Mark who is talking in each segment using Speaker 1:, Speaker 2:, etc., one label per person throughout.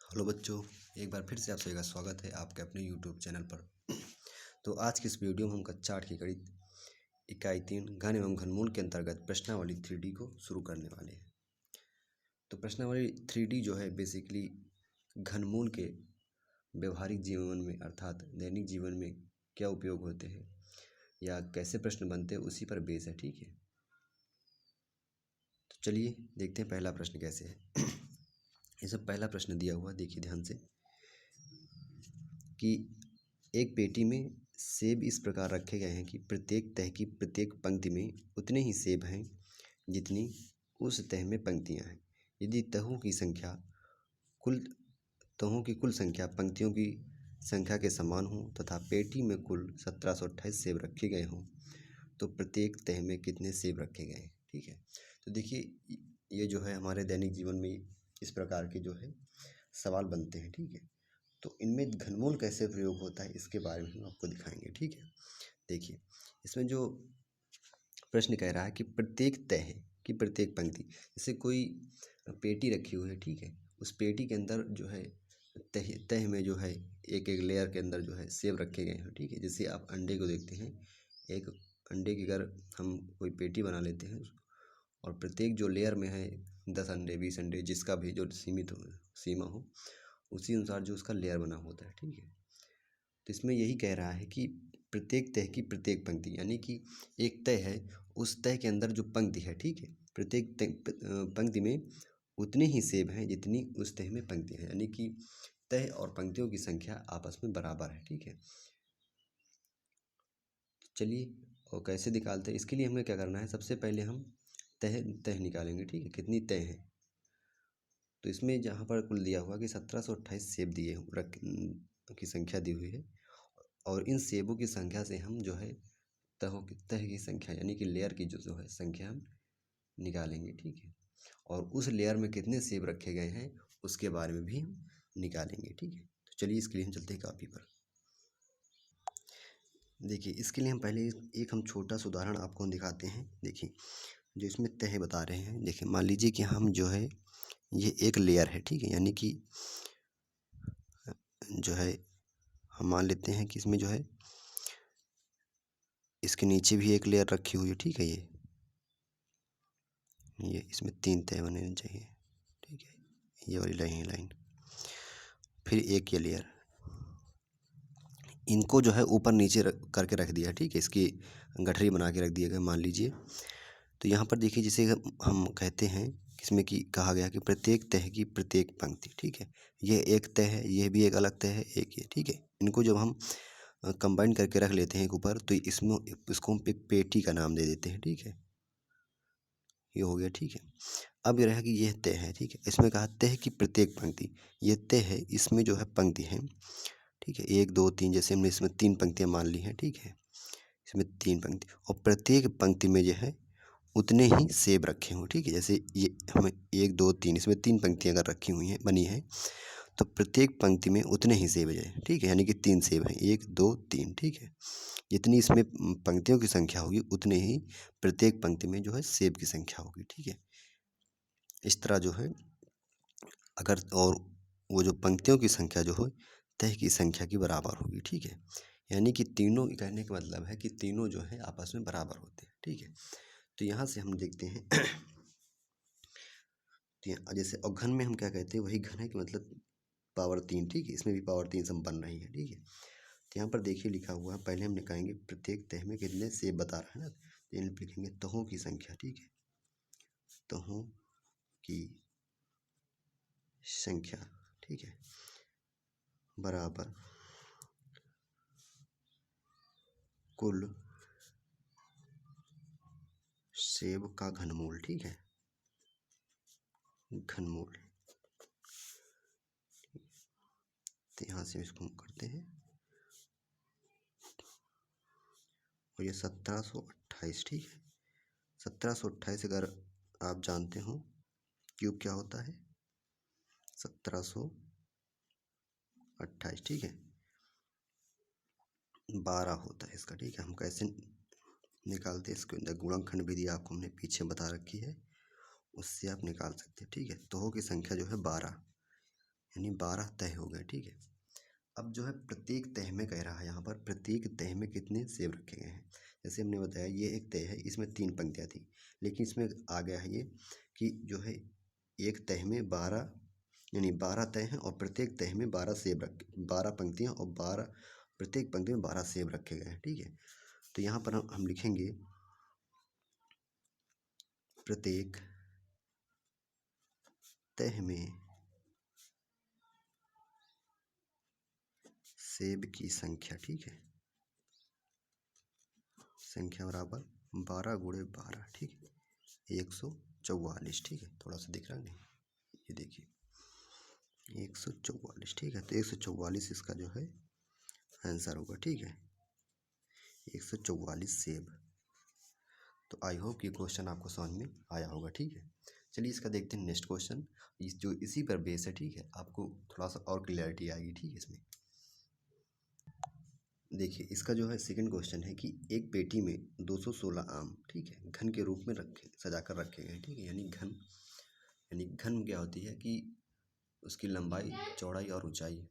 Speaker 1: Hello बच्चों, एक बार फिर से आप सभी का स्वागत है आपके अपने यूट्यूब चैनल पर। तो आज की इस वीडियो में हम कक्षा 8 की गणित इकाई 3 घन एवं घनमूल के अंतर्गत प्रश्नावली 3D को शुरू करने वाले हैं। तो प्रश्नावली 3D जो है बेसिकली घनमूल के व्यवहारिक जीवन में अर्थात दैनिक जीवन में क्या उपयोग होते हैं या कैसे प्रश्न बनते हैं उसी पर बेस है। ठीक है, तो चलिए देखते हैं पहला प्रश्न कैसे है। ये सब पहला प्रश्न दिया हुआ, देखिए ध्यान से कि एक पेटी में सेब इस प्रकार रखे गए हैं कि प्रत्येक तह की प्रत्येक पंक्ति में उतने ही सेब हैं जितनी उस तह में पंक्तियां हैं। यदि तहों की कुल संख्या पंक्तियों की संख्या के समान हो तथा पेटी में कुल 1728 सेब रखे गए हों तो प्रत्येक तह में कितने सेब रखे गए हैं। ठीक है, तो देखिए ये जो है हमारे दैनिक जीवन में इस प्रकार के जो है सवाल बनते हैं। ठीक है, तो इनमें घनमूल कैसे प्रयोग होता है इसके बारे में हम आपको दिखाएंगे। ठीक है, देखिए इसमें जो प्रश्न कह रहा है कि प्रत्येक तह की प्रत्येक पंक्ति, जैसे कोई पेटी रखी हुई है। ठीक है, उस पेटी के अंदर जो है तह तह में जो है एक एक लेयर के अंदर जो है सेब रखे गए हैं। ठीक है, जैसे आप अंडे को देखते हैं, एक अंडे की अगर हम कोई पेटी बना लेते हैं और प्रत्येक जो लेयर में है 10 अंडे 20 अंडे जिसका भी जो सीमित हो सीमा हो उसी अनुसार जो उसका लेयर बना होता है। ठीक है, तो इसमें यही कह रहा है कि प्रत्येक तह की प्रत्येक पंक्ति, यानी कि एक तह है, उस तह के अंदर जो पंक्ति है, ठीक है, प्रत्येक पंक्ति में उतने ही सेब हैं जितनी उस तह में पंक्ति है, यानी कि तह और पंक्तियों की संख्या आपस में बराबर है। ठीक है, चलिए और कैसे निकालते हैं इसके लिए हमें क्या करना है, सबसे पहले हम तह तह निकालेंगे। ठीक है, कितनी तह है, तो इसमें जहाँ पर कुल दिया हुआ कि 1728 सेब दिए की संख्या दी हुई है और इन सेबों की संख्या से हम जो है तह की संख्या यानी कि लेयर की जो है संख्या हम निकालेंगे। ठीक है, और उस लेयर में कितने सेब रखे गए हैं उसके बारे में भी हम निकालेंगे। ठीक है, तो चलिए इसके लिए हम चलते हैं कॉपी पर। देखिए इसके लिए हम पहले एक हम छोटा सा उदाहरण आपको दिखाते हैं। देखिए जो इसमें तह बता रहे हैं, देखिए मान लीजिए कि हम जो है ये एक लेयर है। ठीक है, यानी कि जो है हम मान लेते हैं कि इसमें जो है इसके नीचे भी एक लेयर रखी हुई है। ठीक है, ये इसमें 3 तह बनने चाहिए। ठीक है, ये वाली लाइन फिर एक ये लेयर, इनको जो है ऊपर नीचे करके रख दिया। ठीक है, इसकी गठरी बना के रख दिया गया मान लीजिए। तो यहाँ पर देखिए जिसे हम कहते हैं इसमें कि कहा गया कि प्रत्येक तह की प्रत्येक पंक्ति। ठीक है, ये एक तह है, ये भी एक अलग तह है, एक ये। ठीक है, इनको जब हम कंबाइन करके रख लेते हैं एक ऊपर तो इसमें इसको हम एक पेटी का नाम दे देते हैं। ठीक है, ये हो गया। ठीक है, अब ये रहा कि यह तह है। ठीक है, इसमें कहा तह की प्रत्येक पंक्ति, ये तह है, इसमें जो है पंक्ति है। ठीक है, 1 2 3, जैसे हमने इसमें 3 पंक्तियां मान ली हैं। ठीक है, इसमें 3 पंक्ति और प्रत्येक पंक्ति में जो है उतने ही सेब रखे हों। ठीक है, जैसे ये हमें 1 2 3 इसमें 3 पंक्तियां अगर रखी हुई हैं बनी है तो प्रत्येक पंक्ति में उतने ही सेब है। ठीक है, यानी कि 3 सेब हैं, 1 2 3। ठीक है, जितनी इसमें पंक्तियों की संख्या होगी उतने ही प्रत्येक पंक्ति में जो है सेब की संख्या होगी। ठीक है, इस तरह जो है अगर और वो जो पंक्तियों की संख्या जो हो तह की संख्या के बराबर होगी। ठीक है, यानी कि तीनों कहने का मतलब है कि तीनों जो है आपस में बराबर होते हैं। ठीक है, तो यहाँ से हम देखते हैं जैसे और घन में हम क्या कहते हैं, वही घन है कि मतलब पावर 3। ठीक है, इसमें भी पावर 3 सम बन रही है। ठीक है, तो यहाँ पर देखिए लिखा हुआ है, पहले हम निकालेंगे प्रत्येक तह में कितने सेब बता रहा है ना, तो इन लिखेंगे तहों की संख्या। ठीक है, तहों की संख्या। ठीक है, बराबर कुल सेब का घनमूल। ठीक है, घनमूल। तो यहाँ से इसको हम करते हैं और ये 1728। ठीक है, 1728 अगर आप जानते हो क्यूब क्या होता है, 1728। ठीक है, 12 होता है इसका। ठीक है, हम कैसे निकालते हैं, इसके अंदर गुणनखंड विधि आपको हमने पीछे बता रखी है, उससे आप निकाल सकते हैं। ठीक है, तहों की संख्या जो है 12, यानी 12 तह हो गए, ठीक है। अब जो है प्रत्येक तह में कह रहा है यहाँ पर प्रत्येक तह में कितने सेब रखे गए हैं। जैसे हमने बताया ये एक तह है, इसमें 3 पंक्तियाँ थी, लेकिन इसमें आ गया है ये कि जो है एक तह में 12 यानी 12 तह हैं और प्रत्येक तह में 12 सेब 12 पंक्तियाँ और 12 प्रत्येक पंक्ति में 12 सेब रखे गए हैं, ठीक है। तो यहाँ पर हम लिखेंगे प्रत्येक तह में सेब की संख्या, ठीक है, संख्या बराबर 12 गुणे 12, ठीक है, 144, ठीक है। थोड़ा सा दिख रहा है नहीं, ये देखिए 144, ठीक है। तो 144 इसका जो है आंसर होगा, ठीक है, 144 सेब। तो आई होप ये क्वेश्चन आपको समझ में आया होगा, ठीक है। चलिए इसका देखते हैं नेक्स्ट क्वेश्चन, जो इसी पर बेस है, ठीक है। आपको थोड़ा सा और क्लियरिटी आएगी, ठीक है। इसमें देखिए इसका जो है सेकंड क्वेश्चन है कि एक पेटी में 216 आम, ठीक है, घन के रूप में सजा कर रखे गए, ठीक है। यानी घन क्या होती है कि उसकी लंबाई, चौड़ाई और ऊंचाई।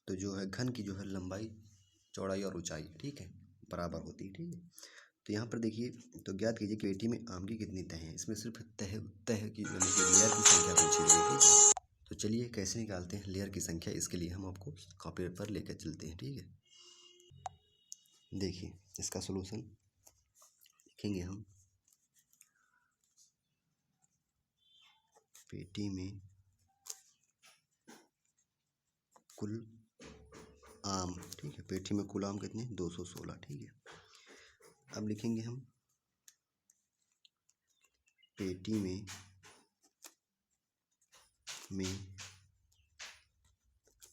Speaker 1: तो जो है घन की जो है लंबाई, चौड़ाई और ऊंचाई, ठीक है, बराबर होती है, ठीक है। तो यहाँ पर देखिए, तो ज्ञात कीजिए कि पेटी में आम की कितनी तह हैं। इसमें सिर्फ तह की यानी कि लेयर की संख्या पूछी गई है, ठीक है। तो चलिए कैसे निकालते हैं लेयर की संख्या, इसके लिए हम आपको कॉपी पर लेकर चलते हैं, ठीक है। देखिए इसका सलूशन लिखेंगे हम, पेटी में कुल आम, ठीक है, पेटी में कुल आम कितने 216, ठीक है। अब लिखेंगे हम पेटी में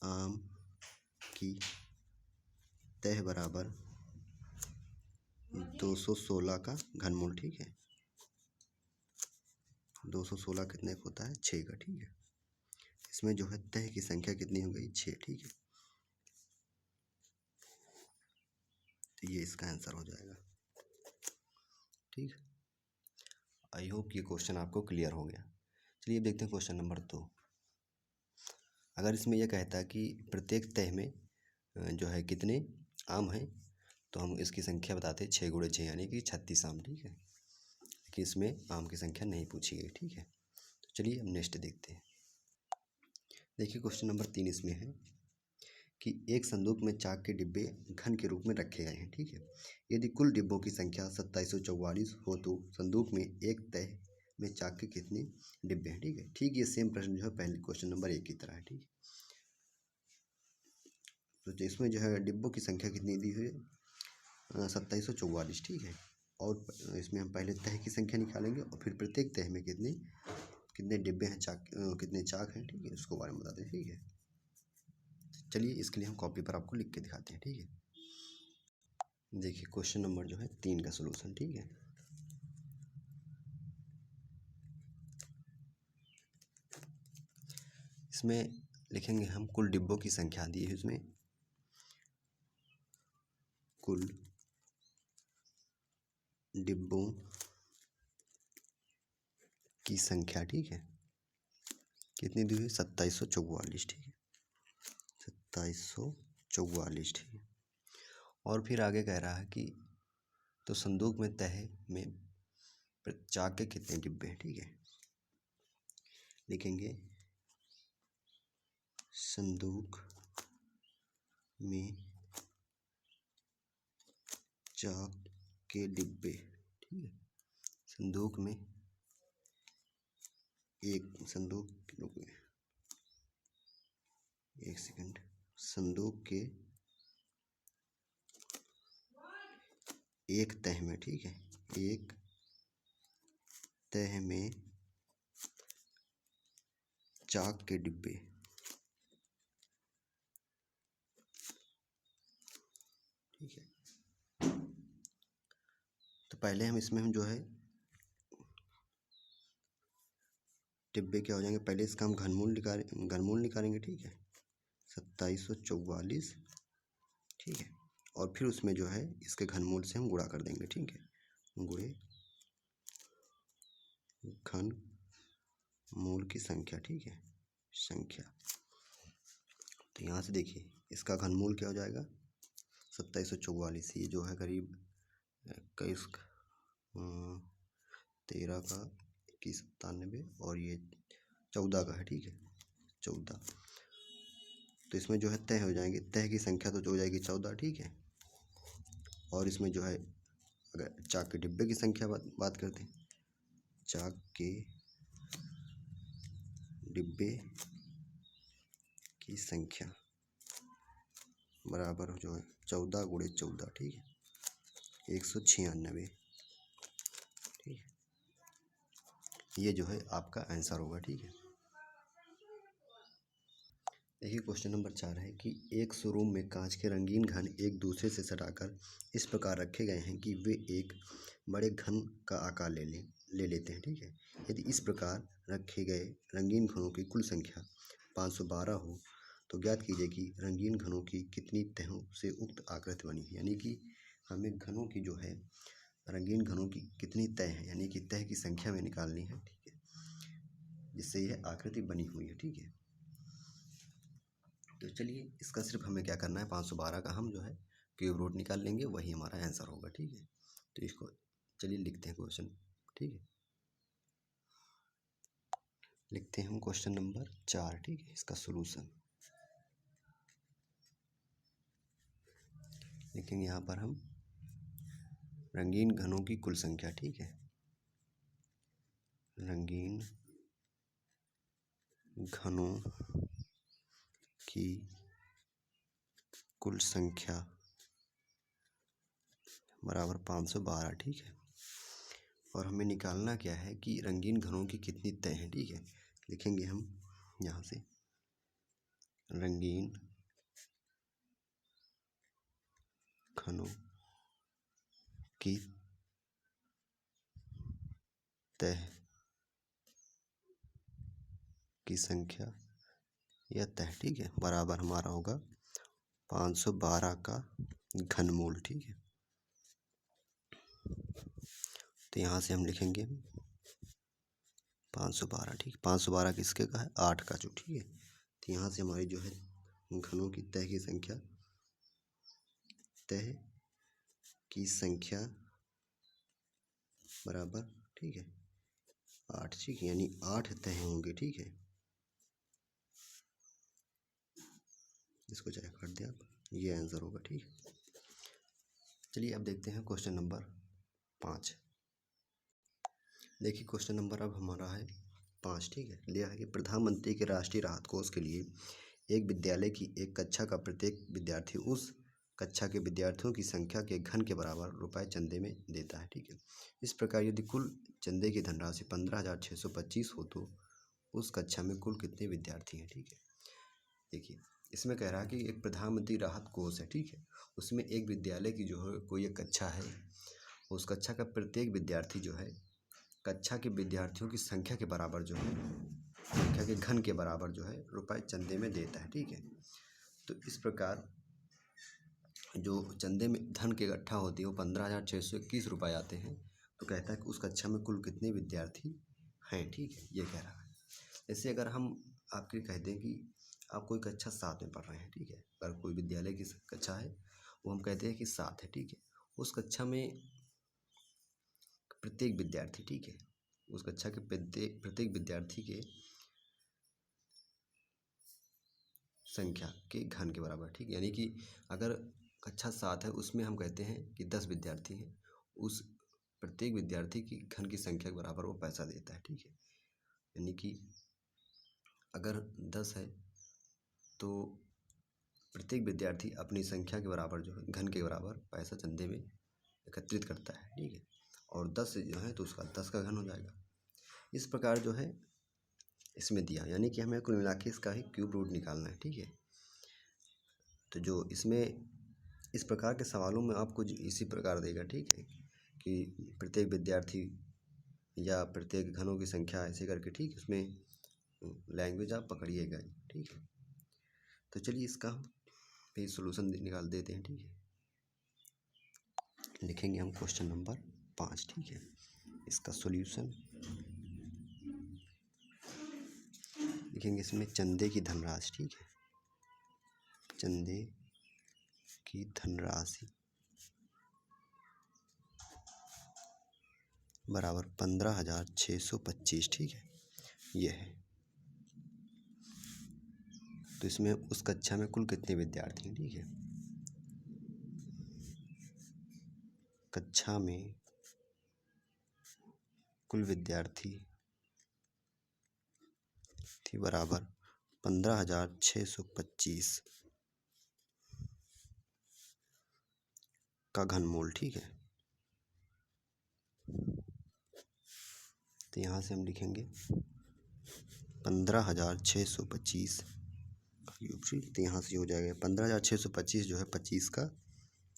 Speaker 1: आम की तह बराबर 216 का घनमूल, ठीक है। 216 कितने का होता है 6 का, ठीक है। इसमें जो है तह की संख्या कितनी हो गई 6, ठीक है। तो ये इसका आंसर हो जाएगा, ठीक है। आई होप ये क्वेश्चन आपको क्लियर हो गया। चलिए देखते हैं क्वेश्चन नंबर 2। अगर इसमें यह कहता है कि प्रत्येक तह में जो है कितने आम हैं, तो हम इसकी संख्या बताते हैं 6 गुणे 6 यानी कि 36 आम, ठीक है। लेकिन इसमें आम की संख्या नहीं पूछी गई, ठीक है। तो चलिए अब नेक्स्ट देखते हैं। देखिए क्वेश्चन नंबर 3 इसमें है कि एक संदूक में चाक के डिब्बे घन के रूप में रखे गए हैं, ठीक है। यदि कुल डिब्बों की संख्या 2744 हो तो संदूक में एक तह में चाक के कितने डिब्बे हैं, ठीक है। ठीक ये सेम प्रश्न जो है पहले क्वेश्चन नंबर 1 की तरह है, ठीक है। तो इसमें जो है डिब्बों की संख्या कितनी दी हुई है 2744, ठीक है। और इसमें हम पहले तह की संख्या निकालेंगे और फिर प्रत्येक तह में कितने कितने डिब्बे हैं, चाक कितने चाक हैं, ठीक है, उसको बारे में बताते हैं, ठीक है। चलिए इसके लिए हम कॉपी पर आपको लिख के दिखाते हैं, ठीक है। देखिए क्वेश्चन नंबर जो है 3 का सलूशन, ठीक है। इसमें लिखेंगे हम कुल डिब्बों की संख्या दी है, इसमें कुल डिब्बों की संख्या, ठीक है, कितनी दी हुई 2744, ठीक है, 2744, ठीक है। और फिर आगे कह रहा है कि तो संदूक में तह में चाक के कितने डिब्बे हैं, ठीक है। लिखेंगे संदूक में चाक के डिब्बे, ठीक है। संदूक में एक सेकंड, संदूक के एक तह में, ठीक है, एक तह में चाक के डिब्बे, ठीक है। तो पहले हम जो है डिब्बे क्या हो जाएंगे, पहले इसका हम घनमूल निकालेंगे, ठीक है, 2744, ठीक है। और फिर उसमें जो है इसके घनमूल से हम गुणा कर देंगे, ठीक है, गुणे घन मूल की संख्या, ठीक है। संख्या। तो यहाँ से देखिए इसका घनमूल क्या हो जाएगा 2744। ये जो है करीब 21 13 का 2197 और ये 14 का है, ठीक है 14। तो इसमें जो है तय हो जाएंगे, तय की संख्या तो जो हो जाएगी 14, ठीक है। और इसमें जो है अगर चाक के डिब्बे की संख्या बात करते हैं, चाक के डिब्बे की संख्या बराबर जो है 14 गुणे 14, ठीक है 196, ठीक है। ये जो है आपका आंसर होगा, ठीक है। देखिए क्वेश्चन नंबर 4 है कि एक शोरूम में कांच के रंगीन घन एक दूसरे से सटाकर इस प्रकार रखे गए हैं कि वे एक बड़े घन का आकार ले लेते हैं, ठीक है। यदि इस प्रकार रखे गए रंगीन घनों की कुल संख्या 512 हो तो ज्ञात कीजिए कि रंगीन घनों की कितनी तहों से उक्त आकृति बनी है। यानी कि हमें घनों की जो है रंगीन घनों की कितनी तह है, यानी कि तह की संख्या में निकालनी है, ठीक है, जिससे यह आकृति बनी हुई है, ठीक है। तो चलिए इसका सिर्फ हमें क्या करना है 512 का हम जो है क्यूब रूट निकाल लेंगे, वही हमारा आंसर होगा, ठीक है। तो इसको चलिए लिखते हैं क्वेश्चन, ठीक है। लिखते हैं हम क्वेश्चन नंबर 4, ठीक है। इसका सॉल्यूशन लिखेंगे यहाँ पर हम रंगीन घनों की कुल संख्या, ठीक है। रंगीन घनों की कुल संख्या बराबर 512, ठीक है। और हमें निकालना क्या है कि रंगीन घनों की कितनी तह हैं, ठीक है। लिखेंगे हम यहाँ से रंगीन घनों की तह की संख्या या तह, ठीक है, बराबर हमारा होगा 512 का घनमूल, ठीक है। तो यहाँ से हम लिखेंगे 512, ठीक। 512 किसके का है 8 का जो, ठीक है। तो यहाँ से हमारी जो है घनों की तह की संख्या, तह की संख्या बराबर, ठीक है 8, ठीक है, यानी 8 तह होंगे, ठीक है। इसको चाहे काट दें आप, ये आंसर होगा, ठीक है। चलिए अब देखते हैं क्वेश्चन नंबर 5। देखिए क्वेश्चन नंबर अब हमारा है 5, ठीक है। लिया है कि प्रधानमंत्री के राष्ट्रीय राहत कोष के लिए एक विद्यालय की एक कक्षा का प्रत्येक विद्यार्थी उस कक्षा के विद्यार्थियों की संख्या के घन के बराबर रुपए चंदे में देता है, ठीक है। इस प्रकार यदि कुल चंदे की धनराशि 15,625 हो तो उस कक्षा में कुल कितने विद्यार्थी हैं, ठीक है। देखिए इसमें कह रहा है कि एक प्रधानमंत्री राहत कोष है, ठीक है। उसमें एक विद्यालय की जो है कोई एक कक्षा है, उस कक्षा का प्रत्येक विद्यार्थी जो है कक्षा के विद्यार्थियों की संख्या के बराबर जो है, संख्या के घन के बराबर जो है रुपए चंदे में देता है, ठीक है। तो इस प्रकार जो चंदे में धन की इकट्ठा होती है वो 15,621 रुपये आते हैं। तो कहता है कि उस कक्षा में कुल कितने विद्यार्थी हैं, ठीक है, ये कह रहा है। जैसे अगर हम आपके कह दें कि आप कोई कक्षा 7 में पढ़ रहे हैं, ठीक है, अगर कोई विद्यालय की कक्षा है वो हम कहते हैं कि 7 है, ठीक है। उस कक्षा में प्रत्येक विद्यार्थी, ठीक है, उस कक्षा के प्रत्येक विद्यार्थी के संख्या के घन के बराबर, ठीक है। यानी कि अगर कक्षा 7 है उसमें हम कहते हैं कि 10 विद्यार्थी हैं, उस प्रत्येक विद्यार्थी की घन की संख्या के बराबर वो पैसा देता है, ठीक है। यानी कि अगर 10 है तो प्रत्येक विद्यार्थी अपनी संख्या के बराबर जो है घन के बराबर पैसा चंदे में एकत्रित करता है, ठीक है। और 10 जो है तो उसका 10 का घन हो जाएगा। इस प्रकार जो है इसमें दिया, यानी कि हमें कुल मिला के इसका ही क्यूब रूट निकालना है, ठीक है। तो जो इसमें इस प्रकार के सवालों में आपको इसी प्रकार देगा, ठीक है, कि प्रत्येक विद्यार्थी या प्रत्येक घनों की संख्या ऐसे करके, ठीक है, उसमें लैंग्वेज आप पकड़िएगा, ठीक है। तो चलिए इसका भी सॉल्यूशन निकाल देते हैं, ठीक है। लिखेंगे हम क्वेश्चन नंबर 5, ठीक है। इसका सॉल्यूशन लिखेंगे इसमें चंदे की धनराशि, ठीक है, चंदे की धनराशि बराबर 15,625, ठीक है, ये है। तो इसमें उस कक्षा में कुल कितने विद्यार्थी हैं, ठीक है, कक्षा में कुल विद्यार्थी थी बराबर 15,625 का घनमूल, ठीक है। तो यहाँ से हम लिखेंगे 15,625 का क्यूब, ठीक। तो यहाँ से हो जाएगा 15,625 जो है 25 का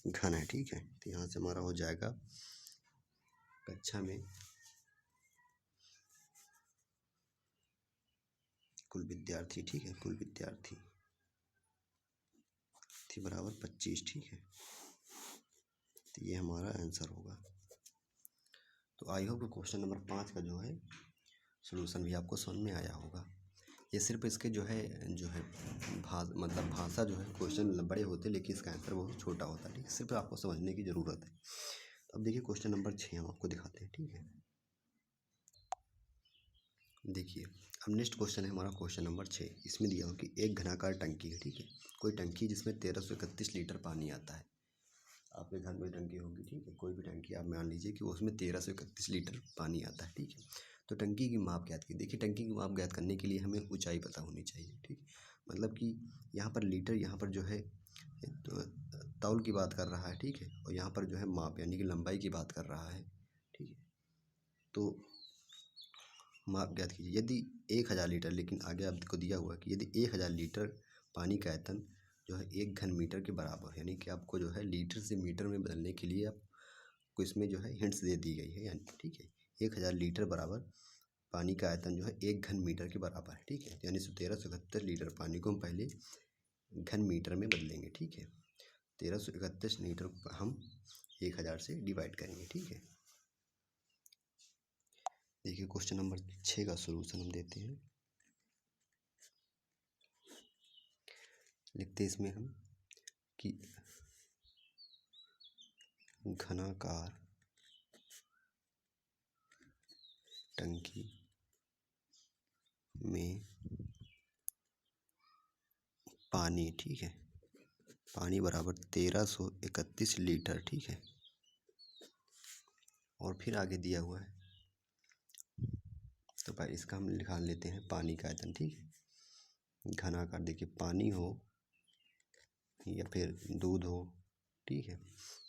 Speaker 1: घन है, ठीक है। तो यहाँ से हमारा हो जाएगा कक्षा में कुल विद्यार्थी, ठीक है, कुल विद्यार्थी थी बराबर 25, ठीक है। तो ये हमारा आंसर होगा। तो आई होप क्वेश्चन नंबर 5 का जो है सॉल्यूशन भी आपको समझ में आया होगा। ये सिर्फ इसके जो है मतलब भाषा जो है क्वेश्चन बड़े होते हैं लेकिन इसका आंसर बहुत छोटा होता है, ठीक है, सिर्फ आपको समझने की ज़रूरत है। तो अब देखिए क्वेश्चन नंबर 6 हम आपको दिखाते हैं, ठीक है। देखिए अब नेक्स्ट क्वेश्चन है हमारा क्वेश्चन नंबर 6। इसमें दिया हो कि एक घनाकार टंकी है, ठीक है, कोई टंकी जिसमें 1331 लीटर पानी आता है। आपके घर में टंकी होगी, ठीक है, कोई भी टंकी आप मान लीजिए कि उसमें 1331 लीटर पानी आता है, ठीक है। तो टंकी की माप ज्ञात की। देखिए टंकी की माप ज्ञात करने के लिए हमें ऊंचाई पता होनी चाहिए, ठीक, मतलब कि यहाँ पर लीटर, यहाँ पर जो है तो तौल की बात कर रहा है, ठीक है, और यहाँ पर जो है माप यानी कि लंबाई की बात कर रहा है, ठीक है। तो माप ज्ञात कीजिए। यदि 1000 लीटर, लेकिन आगे आपको दिया हुआ है कि यदि 1000 लीटर पानी का आयतन जो है 1 घन मीटर के बराबर, यानी कि आपको जो है लीटर से मीटर में बदलने के लिए आपको इसमें जो है हिंट्स दे दी गई है, यानी ठीक है 1000 लीटर बराबर पानी का आयतन जो है 1 घन मीटर के बराबर है, ठीक है। यानी 1331 लीटर पानी को हम पहले घन मीटर में बदलेंगे, ठीक है। 1331 लीटर को हम 1000 से डिवाइड करेंगे, ठीक है। देखिए क्वेश्चन नंबर 6 का सॉल्यूशन हम देते हैं। लिखते हैं इसमें हम कि घनाकार टंकी में पानी, ठीक है, पानी बराबर 1331 लीटर, ठीक है। और फिर आगे दिया हुआ है तो भाई इसका हम निकाल लेते हैं पानी का आयतन, ठीक है। घनाकार देखिए पानी हो या फिर दूध हो, ठीक है,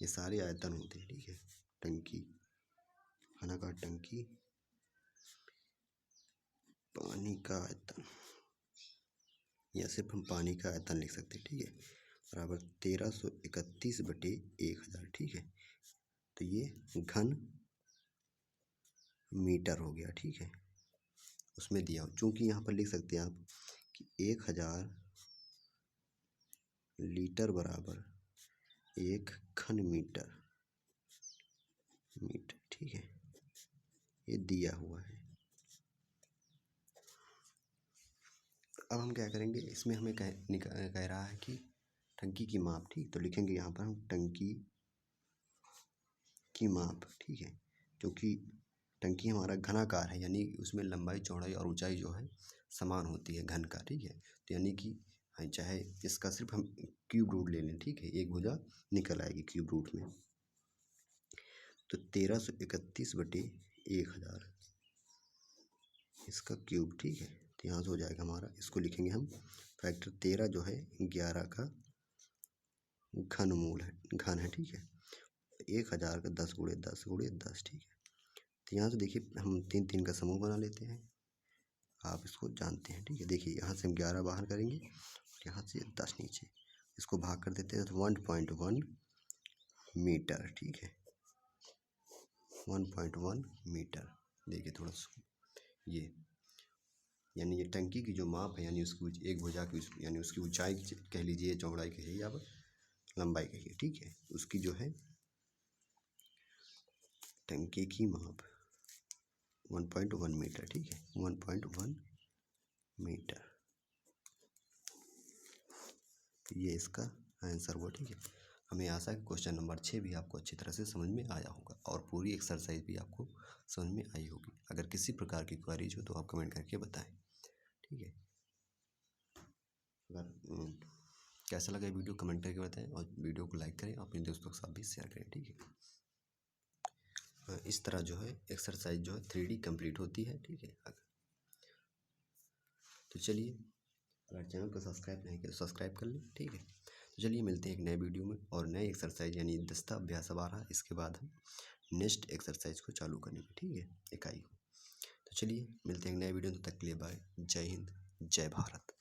Speaker 1: ये सारे आयतन होते हैं, ठीक है। टंकी, घनाकार टंकी, पानी का आयतन, या सिर्फ हम पानी का आयतन लिख सकते हैं, ठीक है, बराबर 1331 बटे 1000, ठीक है। तो ये घन मीटर हो गया, ठीक है। उसमें दिया चूँकि यहाँ पर लिख सकते हैं आप कि 1000 लीटर बराबर 1 घन मीटर, ठीक है, ये दिया हुआ है। अब हम क्या करेंगे, इसमें हमें कह रहा है कि टंकी की माप, ठीक, तो लिखेंगे यहाँ पर हम टंकी की माप, ठीक है, क्योंकि टंकी हमारा घनाकार है यानी उसमें लंबाई चौड़ाई और ऊंचाई जो है समान होती है घन का, ठीक है। तो यानी कि चाहे इसका सिर्फ हम क्यूब रूट ले लें, ठीक है, एक भुजा निकल आएगी क्यूब रूट में। तो 1331 बटे 1000 इसका क्यूब, ठीक है। तो यहाँ से हो जाएगा हमारा, इसको लिखेंगे हम फैक्टर 13 जो है 11 का घनमूल है, घन है, ठीक है। 1000 का 10 गुणे 10 गुणे 10, ठीक है। तो यहाँ से देखिए हम 3 3 का समूह बना लेते हैं, आप इसको जानते हैं, ठीक है। देखिए यहाँ से हम 11 बाहर करेंगे और यहाँ से 10 नीचे, इसको भाग कर देते हैं तो 1.1 मीटर, ठीक है, 1.1 मीटर। देखिए थोड़ा सा ये यानी ये टंकी की जो माप है यानी उसकी एक भुजा की यानी उसकी ऊंचाई कह लीजिए, चौड़ाई कहिए या लंबाई कहिए, ठीक है, उसकी जो है टंकी की माप 1.1 मीटर, ठीक है, 1.1 मीटर। ये इसका आंसर हुआ। ठीक है, हमें आशा है कि क्वेश्चन नंबर 6 भी आपको अच्छी तरह से समझ में आया होगा और पूरी एक्सरसाइज भी आपको समझ में आई होगी। अगर किसी प्रकार की क्वेरीज हो तो आप कमेंट करके बताएं। ठीक है, अगर कैसा लगा वीडियो कमेंट करके बताएं और वीडियो को लाइक करें, अपने दोस्तों के साथ भी शेयर करें। ठीक है, इस तरह जो है एक्सरसाइज जो है 3D कंप्लीट होती है। ठीक है, तो चलिए, अगर चैनल को सब्सक्राइब नहीं किया तो सब्सक्राइब कर लें। ठीक है, तो चलिए मिलते हैं एक नए वीडियो में और नए एक्सरसाइज यानी दस्ता अभ्यास अब आ रहा है, इसके बाद हम नेक्स्ट एक्सरसाइज को चालू करेंगे। ठीक है, इकाई को। तो चलिए मिलते हैं एक नए वीडियो में, तब तक के लिए बाय। जय हिंद, जय भारत।